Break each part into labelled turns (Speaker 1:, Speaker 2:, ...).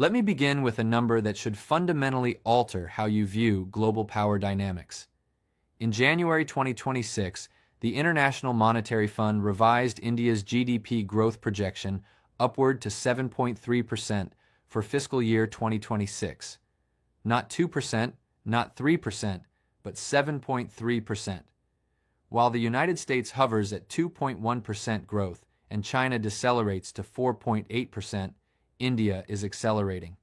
Speaker 1: Let me begin with a number that should fundamentally alter how you view global power dynamics. In January 2026, the International Monetary Fund revised India's GDP growth projection upward to 7.3% for fiscal year 2026. Not 2%, not 3%, but 7.3%. While the United States hovers at 2.1% growth and China decelerates to 4.8%, India is accelerating.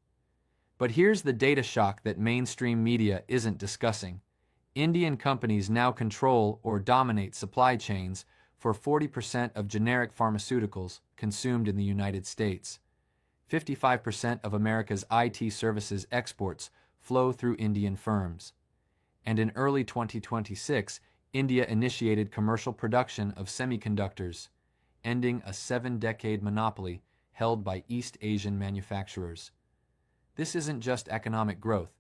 Speaker 1: But here's the data shock that mainstream media isn't discussing. Indian companies now control or dominate supply chains for 40% of generic pharmaceuticals consumed in the United States. 55% of America's IT services exports flow through Indian firms. And in early 2026, India initiated commercial production of semiconductors, ending a 7-decade monopoly held by East Asian manufacturers. This isn't just economic growth.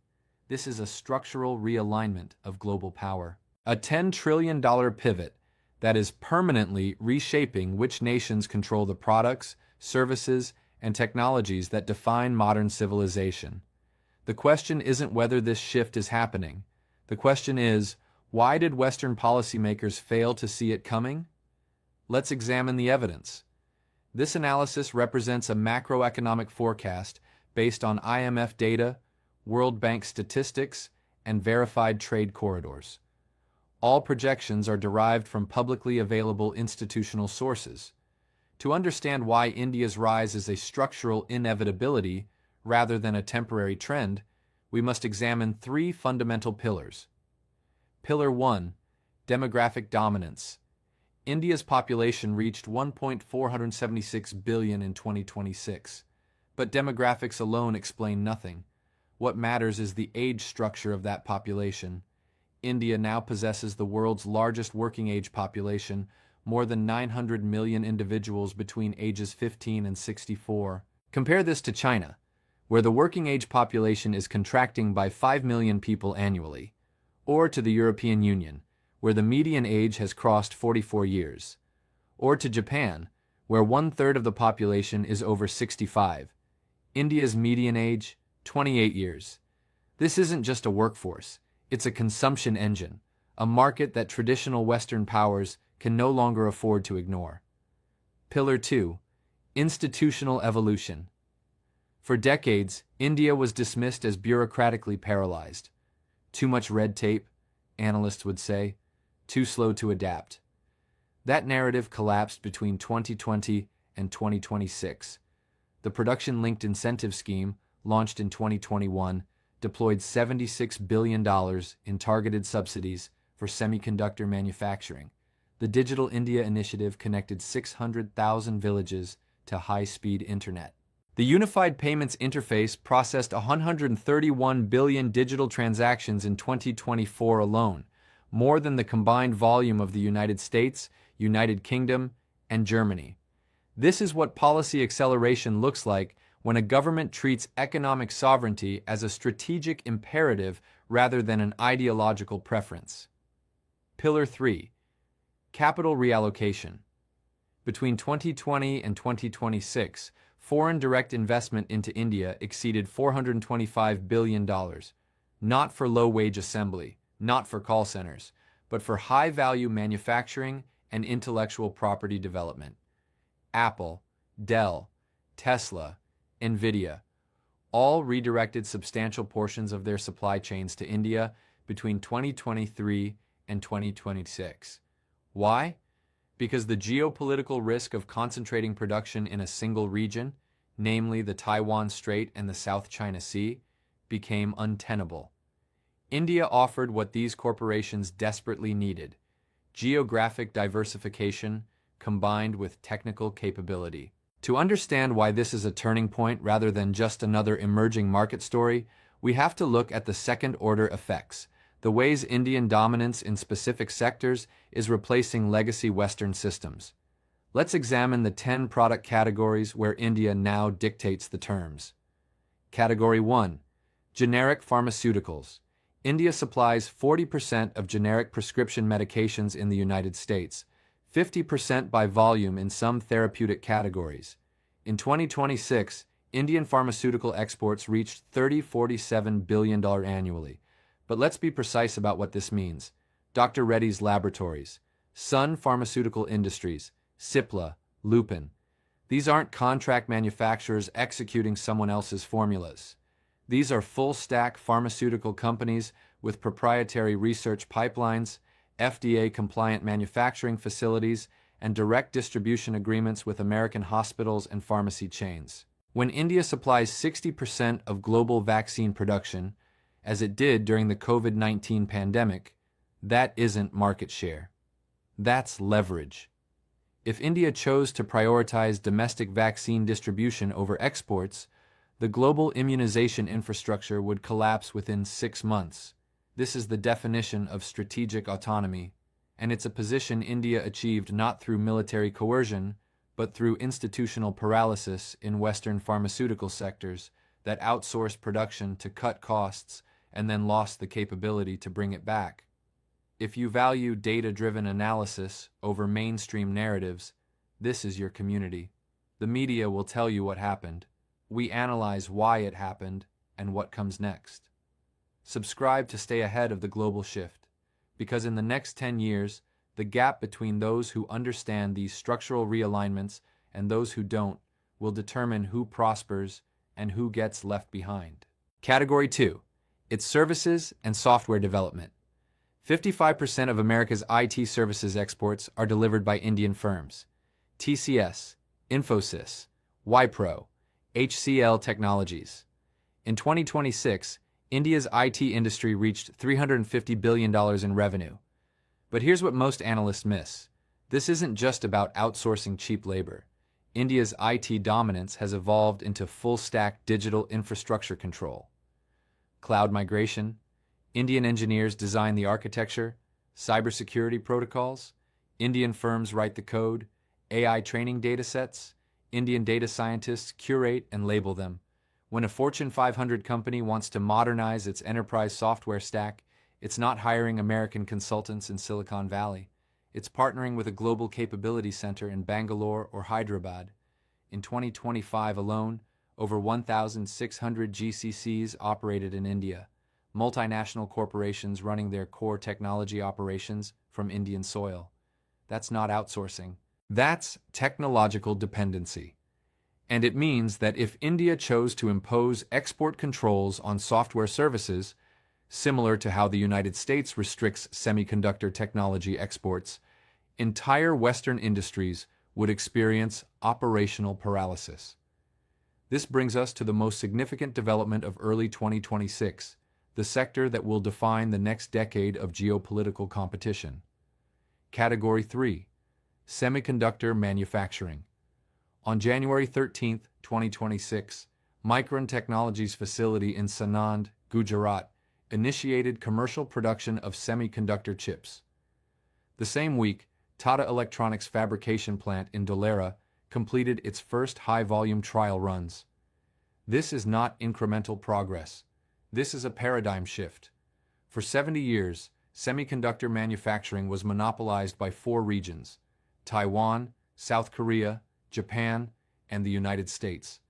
Speaker 1: This is a structural realignment of global power. A $10 trillion pivot that is permanently reshaping which nations control the products, services, and technologies that define modern civilization. The question isn't whether this shift is happening. The question is, why did Western policymakers fail to see it coming? Let's examine the evidence. This analysis represents a macroeconomic forecast based on IMF data, World Bank statistics, and verified trade corridors. All projections are derived from publicly available institutional sources. To understand why India's rise is a structural inevitability rather than a temporary trend, we must examine 3 fundamental pillars. Pillar 1. Demographic dominance. India's population reached 1.476 billion in 2026, but demographics alone explain nothing. What matters is the age structure of that population. India now possesses the world's largest working age population, more than 900 million individuals between ages 15 and 64. Compare this to China, where the working age population is contracting by 5 million people annually, or to the European Union, where the median age has crossed 44 years, or to Japan, where 1/3 of the population is over 65. India's median age, 28 years. This isn't just a workforce, it's a consumption engine, a market that traditional Western powers can no longer afford to ignore. Pillar 2. Institutional evolution. For decades, India was dismissed as bureaucratically paralyzed. Too much red tape, analysts would say, too slow to adapt. That narrative collapsed between 2020 and 2026. The Production-Linked Incentive Scheme, launched in 2021, deployed $76 billion in targeted subsidies for semiconductor manufacturing. The Digital India Initiative connected 600,000 villages to high-speed internet. The Unified Payments Interface processed 131 billion digital transactions in 2024 alone, more than the combined volume of the United States, United Kingdom, and Germany. This is what policy acceleration looks like when a government treats economic sovereignty as a strategic imperative rather than an ideological preference. Pillar 3. Capital reallocation. Between 2020 and 2026, foreign direct investment into India exceeded $425 billion, not for low-wage assembly, not for call centers, but for high-value manufacturing and intellectual property development. Apple, Dell, Tesla, NVIDIA, all redirected substantial portions of their supply chains to India between 2023 and 2026. Why? Because the geopolitical risk of concentrating production in a single region, namely the Taiwan Strait and the South China Sea, became untenable. India offered what these corporations desperately needed: geographic diversification combined with technical capability. To understand why this is a turning point rather than just another emerging market story, we have to look at the second-order effects, the ways Indian dominance in specific sectors is replacing legacy Western systems. Let's examine the 10 product categories where India now dictates the terms. Category 1. Generic pharmaceuticals. India supplies 40% of generic prescription medications in the United States, 50% by volume in some therapeutic categories. In 2026, Indian pharmaceutical exports reached $47 billion annually. But let's be precise about what this means. Dr. Reddy's Laboratories, Sun Pharmaceutical Industries, Cipla, Lupin. These aren't contract manufacturers executing someone else's formulas. These are full-stack pharmaceutical companies with proprietary research pipelines, FDA-compliant manufacturing facilities, and direct distribution agreements with American hospitals and pharmacy chains. When India supplies 60% of global vaccine production, as it did during the COVID-19 pandemic, that isn't market share. That's leverage. If India chose to prioritize domestic vaccine distribution over exports, the global immunization infrastructure would collapse within 6 months. This is the definition of strategic autonomy, and it's a position India achieved not through military coercion, but through institutional paralysis in Western pharmaceutical sectors that outsourced production to cut costs and then lost the capability to bring it back. If you value data-driven analysis over mainstream narratives, this is your community. The media will tell you what happened. We analyze why it happened and what comes next. Subscribe to stay ahead of the global shift, because in the next 10 years, the gap between those who understand these structural realignments and those who don't will determine who prospers and who gets left behind. Category 2. Its services and software development. 55% of America's IT services exports are delivered by Indian firms. TCS, Infosys, Wipro, HCL Technologies. In 2026, India's IT industry reached $350 billion in revenue. But here's what most analysts miss. This isn't just about outsourcing cheap labor. India's IT dominance has evolved into full-stack digital infrastructure control. Cloud migration. Indian engineers design the architecture, cybersecurity protocols. Indian firms write the code, AI training datasets. Indian data scientists curate and label them. When a Fortune 500 company wants to modernize its enterprise software stack, it's not hiring American consultants in Silicon Valley. It's partnering with a global capability center in Bangalore or Hyderabad. In 2025 alone, over 1,600 GCCs operated in India, multinational corporations running their core technology operations from Indian soil. That's not outsourcing. That's technological dependency. And it means that if India chose to impose export controls on software services, similar to how the United States restricts semiconductor technology exports, entire Western industries would experience operational paralysis. This brings us to the most significant development of early 2026, the sector that will define the next decade of geopolitical competition. Category 3. Semiconductor manufacturing. On January 13, 2026, Micron Technology's facility in Sanand, Gujarat, initiated commercial production of semiconductor chips. The same week, Tata Electronics' fabrication plant in Dholera completed its first high-volume trial runs. This is not incremental progress. This is a paradigm shift. For 70 years, semiconductor manufacturing was monopolized by 4 regions: Taiwan, South Korea, Japan, and the United States.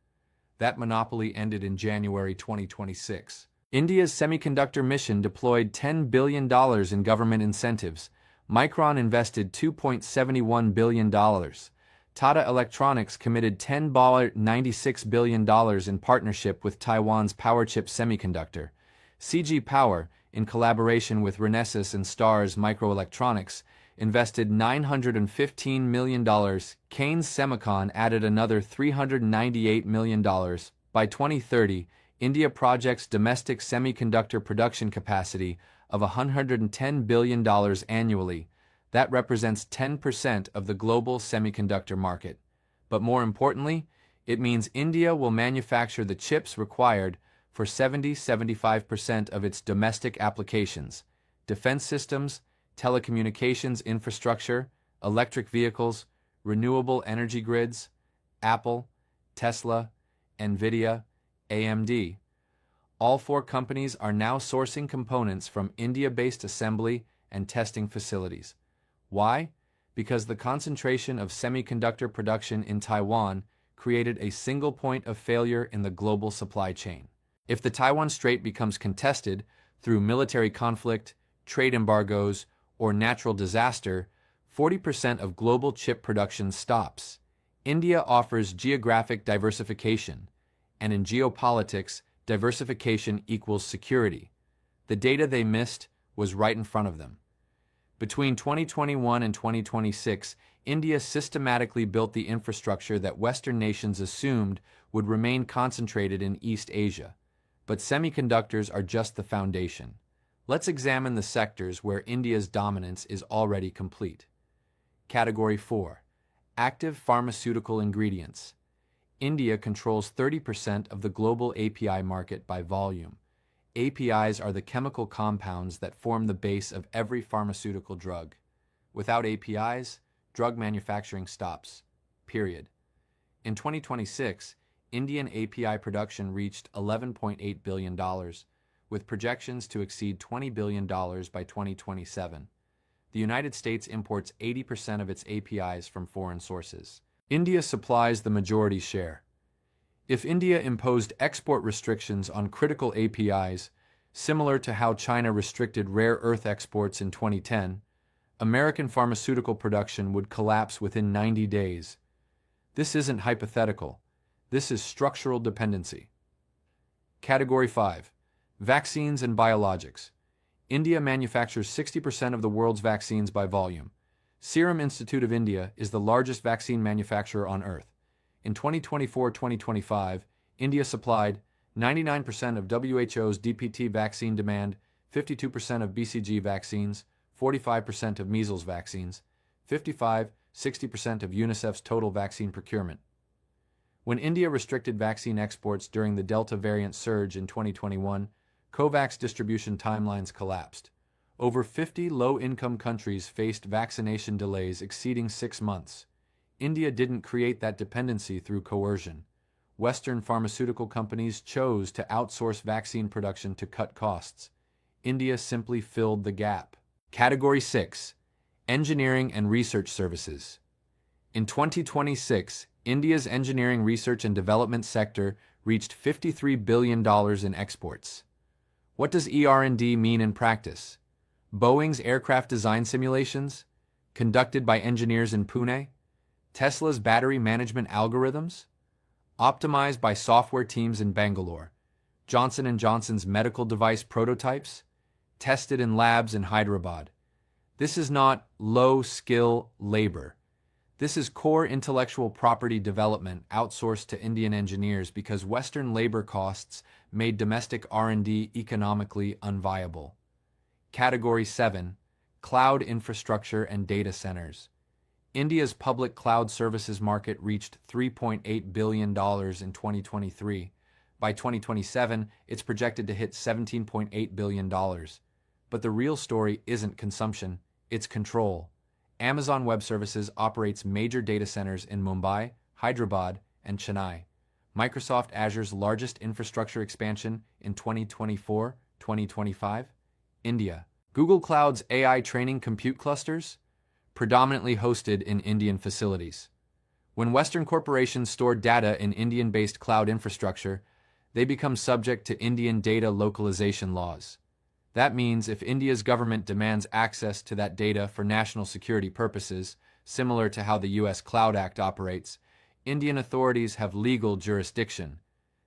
Speaker 1: That monopoly ended in January 2026. India's semiconductor mission deployed $10 billion in government incentives. Micron invested $2.71 billion. Tata Electronics committed $10.96 billion in partnership with Taiwan's Powerchip Semiconductor. CG Power, in collaboration with Renesas and Stars Microelectronics, invested $915 million. Keynes Semicon added another $398 million. By 2030, India projects domestic semiconductor production capacity of $110 billion annually. That represents 10% of the global semiconductor market. But more importantly, it means India will manufacture the chips required for 70-75% of its domestic applications: defense systems, telecommunications infrastructure, electric vehicles, renewable energy grids. Apple, Tesla, NVIDIA, AMD. All 4 companies are now sourcing components from India-based assembly and testing facilities. Why? Because the concentration of semiconductor production in Taiwan created a single point of failure in the global supply chain. If the Taiwan Strait becomes contested through military conflict, trade embargoes, or natural disaster, 40% of global chip production stops. India offers geographic diversification, and in geopolitics, diversification equals security. The data they missed was right in front of them. Between 2021 and 2026, India systematically built the infrastructure that Western nations assumed would remain concentrated in East Asia. But semiconductors are just the foundation. Let's examine the sectors where India's dominance is already complete. Category 4. Active pharmaceutical ingredients. India controls 30% of the global API market by volume. APIs are the chemical compounds that form the base of every pharmaceutical drug. Without APIs, drug manufacturing stops. Period. In 2026, Indian API production reached $11.8 billion, with projections to exceed $20 billion by 2027. The United States imports 80% of its APIs from foreign sources. India supplies the majority share. If India imposed export restrictions on critical APIs, similar to how China restricted rare earth exports in 2010, American pharmaceutical production would collapse within 90 days. This isn't hypothetical. This is structural dependency. Category 5. Vaccines and biologics. India manufactures 60% of the world's vaccines by volume. Serum Institute of India is the largest vaccine manufacturer on Earth. In 2024-2025, India supplied 99% of WHO's DPT vaccine demand, 52% of BCG vaccines, 45% of measles vaccines, 55-60% of UNICEF's total vaccine procurement. When India restricted vaccine exports during the Delta variant surge in 2021, COVAX distribution timelines collapsed. Over 50 low-income countries faced vaccination delays exceeding 6 months. India didn't create that dependency through coercion. Western pharmaceutical companies chose to outsource vaccine production to cut costs. India simply filled the gap. Category 6. Engineering and Research Services. In 2026, India's engineering research and development sector reached $53 billion in exports. What does ER&D mean in practice? Boeing's aircraft design simulations, conducted by engineers in Pune? Tesla's battery management algorithms, optimized by software teams in Bangalore? Johnson & Johnson's medical device prototypes, tested in labs in Hyderabad? This is not low-skill labor. This is core intellectual property development outsourced to Indian engineers because Western labor costs made domestic R&D economically unviable. Category 7. Cloud infrastructure and data centers. India's public cloud services market reached $3.8 billion in 2023. By 2027, it's projected to hit $17.8 billion. But the real story isn't consumption, it's control. Amazon Web Services operates major data centers in Mumbai, Hyderabad, and Chennai. Microsoft Azure's largest infrastructure expansion in 2024-2025? India. Google Cloud's AI training compute clusters? Predominantly hosted in Indian facilities. When Western corporations store data in Indian-based cloud infrastructure, they become subject to Indian data localization laws. That means if India's government demands access to that data for national security purposes, similar to how the U.S. Cloud Act operates, Indian authorities have legal jurisdiction.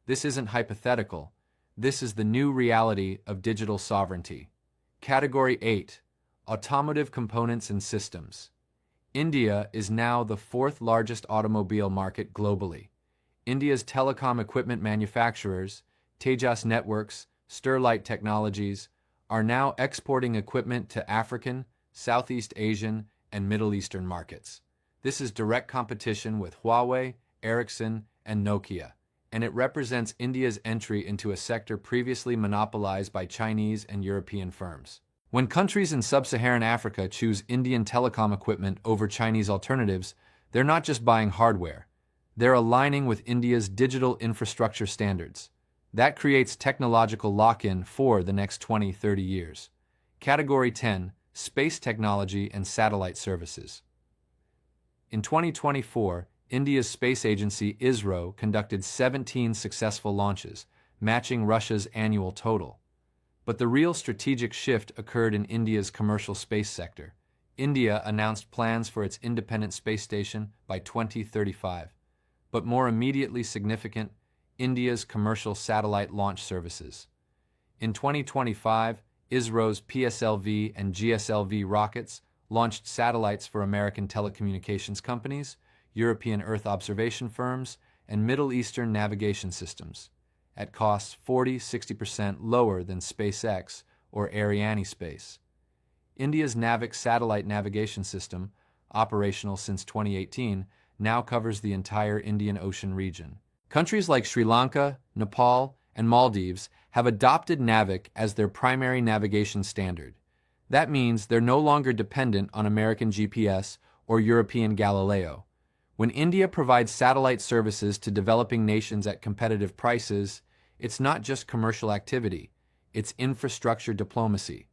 Speaker 1: This isn't hypothetical. This is the new reality of digital sovereignty. Category 8. Automotive components and systems. India is now the fourth largest automobile market globally. India's telecom equipment manufacturers, Tejas Networks, Sterlite Technologies, are now exporting equipment to African, Southeast Asian, and Middle Eastern markets. This is direct competition with Huawei, Ericsson, and Nokia, and it represents India's entry into a sector previously monopolized by Chinese and European firms. When countries in sub-Saharan Africa choose Indian telecom equipment over Chinese alternatives, they're not just buying hardware. They're aligning with India's digital infrastructure standards. That creates technological lock-in for the next 20-30 years. Category 10. Space technology and satellite services. In 2024, India's space agency ISRO conducted 17 successful launches, matching Russia's annual total. But the real strategic shift occurred in India's commercial space sector. India announced plans for its independent space station by 2035. But more immediately significant, India's commercial satellite launch services. In 2025, ISRO's PSLV and GSLV rockets launched satellites for American telecommunications companies, European Earth observation firms, and Middle Eastern navigation systems, at costs 40–60% lower than SpaceX or Arianespace. India's NAVIC satellite navigation system, operational since 2018, now covers the entire Indian Ocean region. Countries like Sri Lanka, Nepal, and Maldives have adopted NAVIC as their primary navigation standard. That means they're no longer dependent on American GPS or European Galileo. When India provides satellite services to developing nations at competitive prices, it's not just commercial activity, it's infrastructure diplomacy.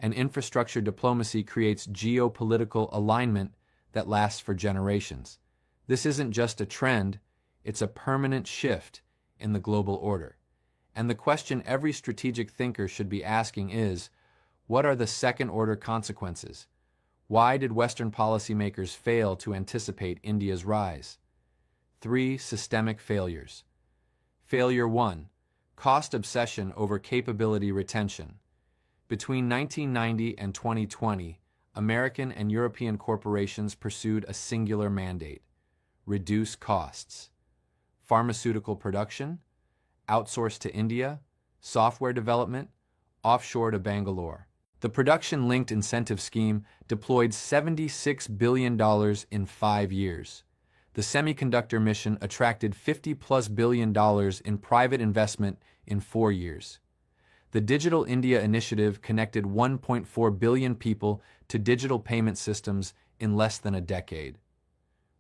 Speaker 1: And infrastructure diplomacy creates geopolitical alignment that lasts for generations. This isn't just a trend, it's a permanent shift in the global order. And the question every strategic thinker should be asking is, what are the second-order consequences? Why did Western policymakers fail to anticipate India's rise? 3 systemic failures. Failure 1. Cost obsession over capability retention. Between 1990 and 2020, American and European corporations pursued a singular mandate: reduce costs. Pharmaceutical production, outsourced to India, software development, offshore to Bangalore. The production-linked incentive scheme deployed $76 billion in 5 years. The semiconductor mission attracted $50+ billion in private investment in 4 years. The Digital India Initiative connected 1.4 billion people to digital payment systems in less than a decade.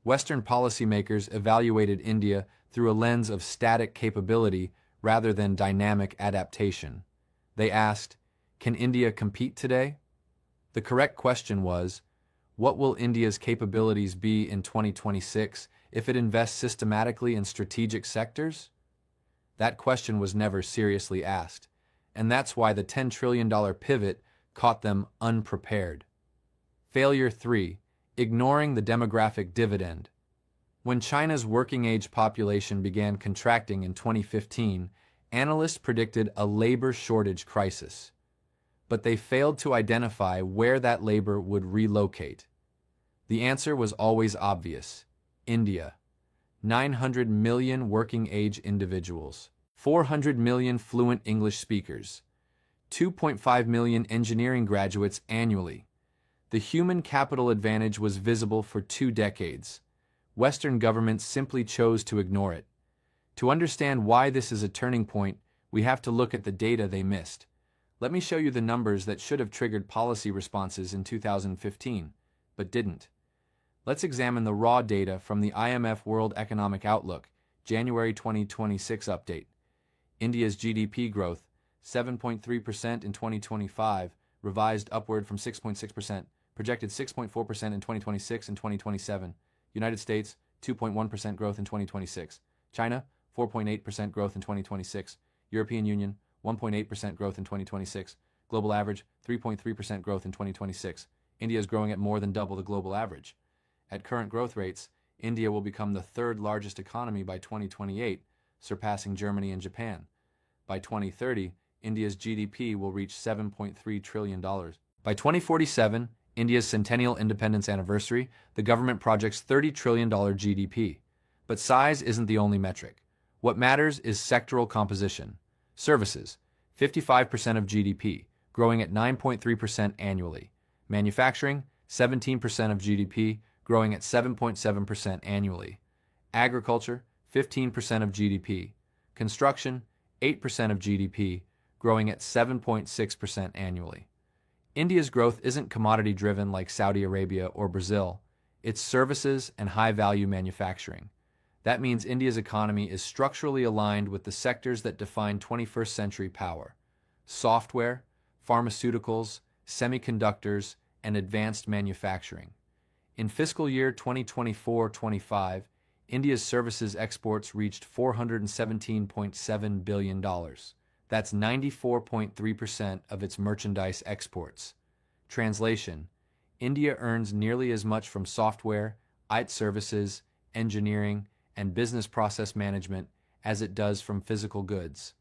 Speaker 1: Western policymakers evaluated India through a lens of static capability rather than dynamic adaptation. They asked, can India compete today? The correct question was, what will India's capabilities be in 2026 if it invests systematically in strategic sectors? That question was never seriously asked, and that's why the $10 trillion pivot caught them unprepared. Failure 3. Ignoring the demographic dividend. When China's working-age population began contracting in 2015, analysts predicted a labor shortage crisis. But they failed to identify where that labor would relocate. The answer was always obvious: India. 900 million working-age individuals, 400 million fluent English speakers, 2.5 million engineering graduates annually. The human capital advantage was visible for 2 decades. Western governments simply chose to ignore it. To understand why this is a turning point, we have to look at the data they missed. Let me show you the numbers that should have triggered policy responses in 2015, but didn't. Let's examine the raw data from the IMF World Economic Outlook, January 2026 update. India's GDP growth, 7.3% in 2025, revised upward from 6.6%, projected 6.4% in 2026 and 2027. United States, 2.1% growth in 2026. China, 4.8% growth in 2026. European Union, 1.8% growth in 2026. Global average, 3.3% growth in 2026. India is growing at more than double the global average. At current growth rates, India will become the 3rd largest economy by 2028, surpassing Germany and Japan. By 2030, India's GDP will reach $7.3 trillion. By 2047, India's centennial independence anniversary, the government projects $30 trillion GDP. But size isn't the only metric. What matters is sectoral composition. Services, 55% of GDP, growing at 9.3% annually. Manufacturing, 17% of GDP, growing at 7.7% annually. Agriculture, 15% of GDP. Construction, 8% of GDP, growing at 7.6% annually. India's growth isn't commodity-driven like Saudi Arabia or Brazil. It's services and high-value manufacturing. That means India's economy is structurally aligned with the sectors that define 21st century power: software, pharmaceuticals, semiconductors, and advanced manufacturing. In fiscal year 2024-25, India's services exports reached $417.7 billion. That's 94.3% of its merchandise exports. Translation: India earns nearly as much from software, IT services, engineering, and business process management as it does from physical goods.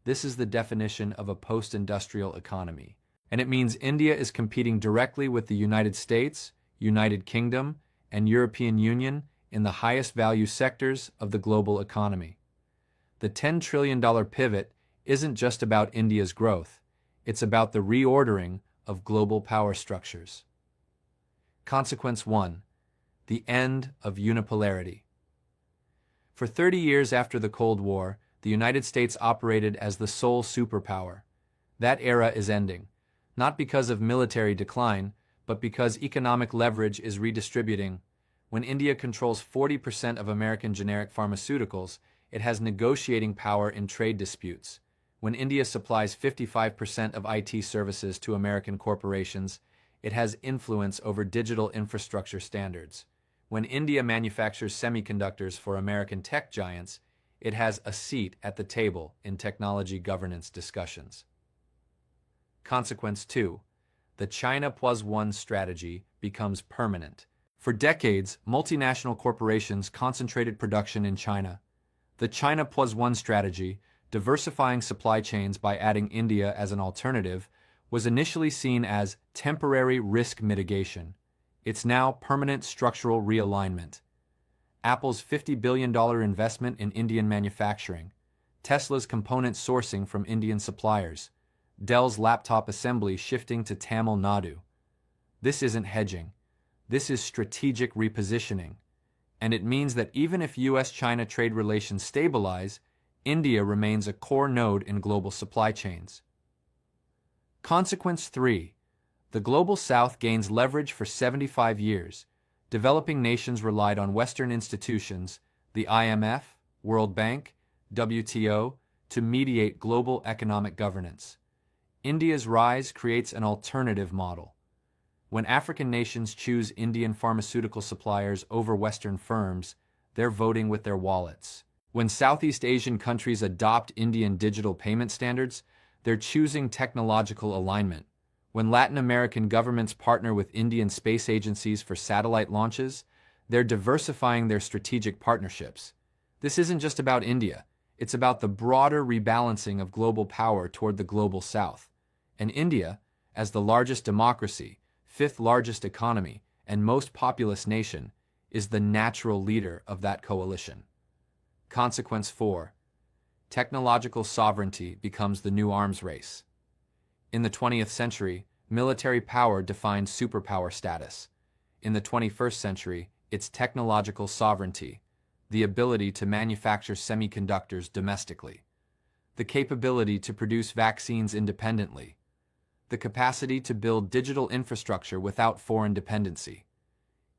Speaker 1: This is the definition of a post-industrial economy. And it means India is competing directly with the United States, United Kingdom, and European Union in the highest value sectors of the global economy. The $10 trillion pivot isn't just about India's growth, it's about the reordering of global power structures. Consequence 1. The end of unipolarity. For 30 years after the Cold War, the United States operated as the sole superpower. That era is ending, not because of military decline, but because economic leverage is redistributing. When India controls 40% of American generic pharmaceuticals, it has negotiating power in trade disputes. When India supplies 55% of IT services to American corporations, it has influence over digital infrastructure standards. When India manufactures semiconductors for American tech giants, it has a seat at the table in technology governance discussions. Consequence 2. The China Plus One strategy becomes permanent. For decades, multinational corporations concentrated production in China. The China Plus One strategy, diversifying supply chains by adding India as an alternative, was initially seen as temporary risk mitigation. It's now permanent structural realignment. Apple's $50 billion investment in Indian manufacturing, Tesla's component sourcing from Indian suppliers, Dell's laptop assembly shifting to Tamil Nadu. This isn't hedging. This is strategic repositioning. And it means that even if US-China trade relations stabilize, India remains a core node in global supply chains. Consequence 3. The Global South gains leverage for 75 years. Developing nations relied on Western institutions, the IMF, World Bank, WTO, to mediate global economic governance. India's rise creates an alternative model. When African nations choose Indian pharmaceutical suppliers over Western firms, they're voting with their wallets. When Southeast Asian countries adopt Indian digital payment standards, they're choosing technological alignment. When Latin American governments partner with Indian space agencies for satellite launches, they're diversifying their strategic partnerships. This isn't just about India. It's about the broader rebalancing of global power toward the global South. And India, as the largest democracy, fifth largest economy, and most populous nation, is the natural leader of that coalition. Consequence 4. Technological sovereignty becomes the new arms race. In the 20th century, military power defined superpower status. In the 21st century, it's technological sovereignty, the ability to manufacture semiconductors domestically, the capability to produce vaccines independently, the capacity to build digital infrastructure without foreign dependency.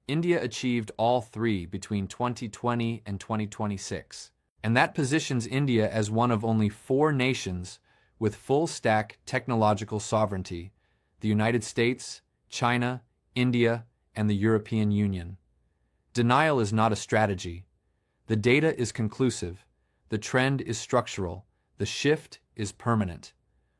Speaker 1: India achieved all three between 2020 and 2026, and that positions India as one of only 4 nations with full-stack technological sovereignty: the United States, China, India, and the European Union. Denial is not a strategy. The data is conclusive. The trend is structural. The shift is permanent.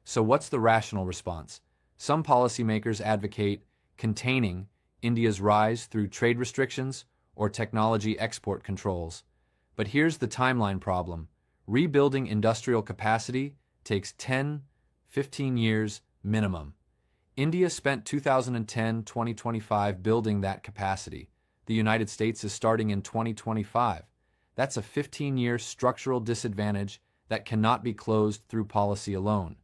Speaker 1: So what's the rational response? Some policymakers advocate containing India's rise through trade restrictions or technology export controls. But here's the timeline problem. Rebuilding industrial capacity takes 10-15 years minimum. India spent 2010-2025 building that capacity. The United States is starting in 2025. That's a 15-year structural disadvantage that cannot be closed through policy alone.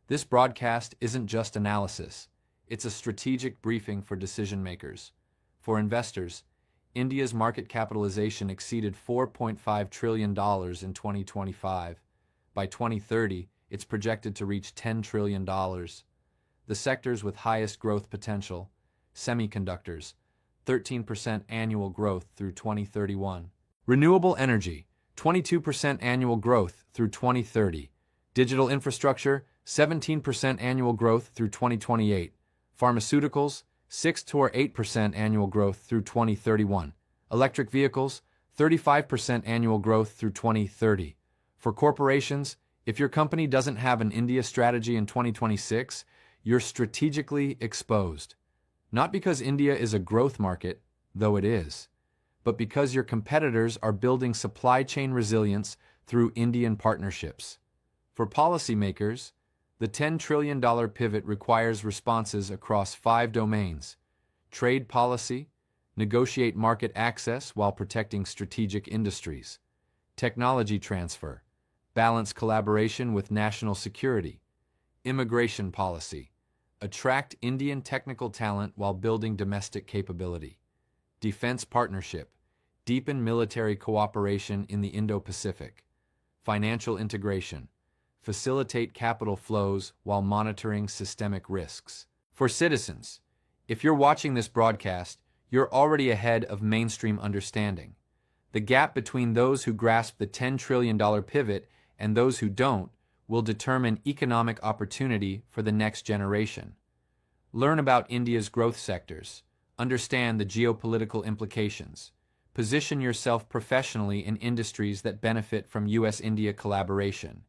Speaker 1: This broadcast isn't just analysis. It's a strategic briefing for decision makers. For investors, India's market capitalization exceeded $4.5 trillion in 2025. By 2030, it's projected to reach $10 trillion. The sectors with highest growth potential: semiconductors, 13% annual growth through 2031. Renewable energy, 22% annual growth through 2030. Digital infrastructure, 17% annual growth through 2028. Pharmaceuticals, 6 to 8% annual growth through 2031. Electric vehicles, 35% annual growth through 2030. For corporations, if your company doesn't have an India strategy in 2026, you're strategically exposed. Not because India is a growth market, though it is, but because your competitors are building supply chain resilience through Indian partnerships. For policymakers, the $10 trillion pivot requires responses across 5 domains: trade policy, negotiate market access while protecting strategic industries; technology transfer, balance collaboration with national security; immigration policy, attract Indian technical talent while building domestic capability; defense partnership, deepen military cooperation in the Indo-Pacific; financial integration, facilitate capital flows while monitoring systemic risks. For citizens, if you're watching this broadcast, you're already ahead of mainstream understanding. The gap between those who grasp the $10 trillion pivot and those who don't will determine economic opportunity for the next generation. Learn about India's growth sectors, understand the geopolitical implications, position yourself professionally in industries that benefit from US-India collaboration.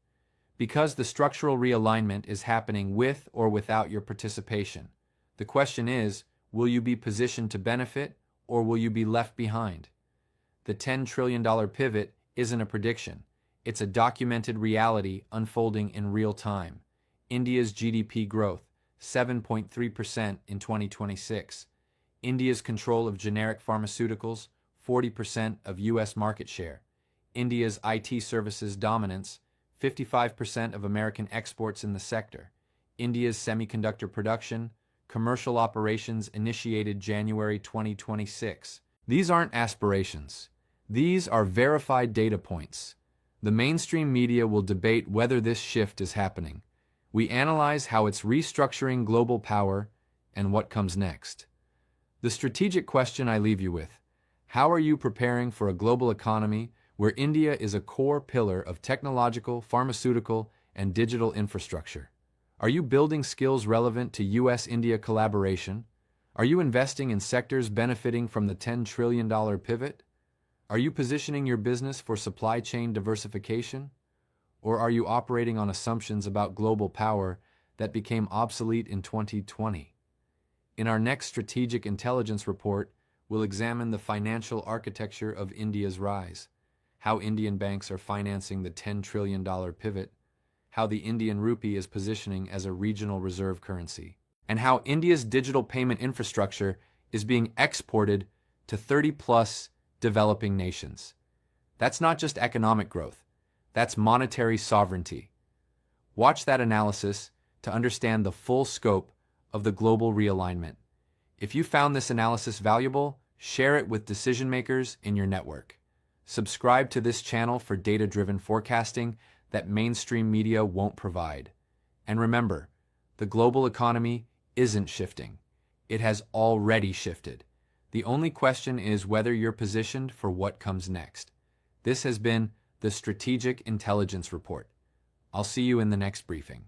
Speaker 1: Because the structural realignment is happening with or without your participation. The question is, will you be positioned to benefit or will you be left behind? The $10 trillion pivot isn't a prediction. It's a documented reality unfolding in real time. India's GDP growth, 7.3% in 2026. India's control of generic pharmaceuticals, 40% of US market share. India's IT services dominance, 55% of American exports in the sector. India's semiconductor production, commercial operations initiated January 2026. These aren't aspirations. These are verified data points. The mainstream media will debate whether this shift is happening. We analyze how it's restructuring global power and what comes next. The strategic question I leave you with: how are you preparing for a global economy where India is a core pillar of technological, pharmaceutical, and digital infrastructure? Are you building skills relevant to US-India collaboration? Are you investing in sectors benefiting from the $10 trillion pivot? Are you positioning your business for supply chain diversification? Or are you operating on assumptions about global power that became obsolete in 2020? In our next Strategic Intelligence Report, we'll examine the financial architecture of India's rise, how Indian banks are financing the $10 trillion pivot, how the Indian rupee is positioning as a regional reserve currency, and how India's digital payment infrastructure is being exported to 30-plus developing nations. That's not just economic growth, that's monetary sovereignty. Watch that analysis to understand the full scope of the global realignment. If you found this analysis valuable, share it with decision makers in your network. Subscribe to this channel for data-driven forecasting that mainstream media won't provide. And remember, the global economy isn't shifting. It has already shifted. The only question is whether you're positioned for what comes next. This has been the Strategic Intelligence Report. I'll see you in the next briefing.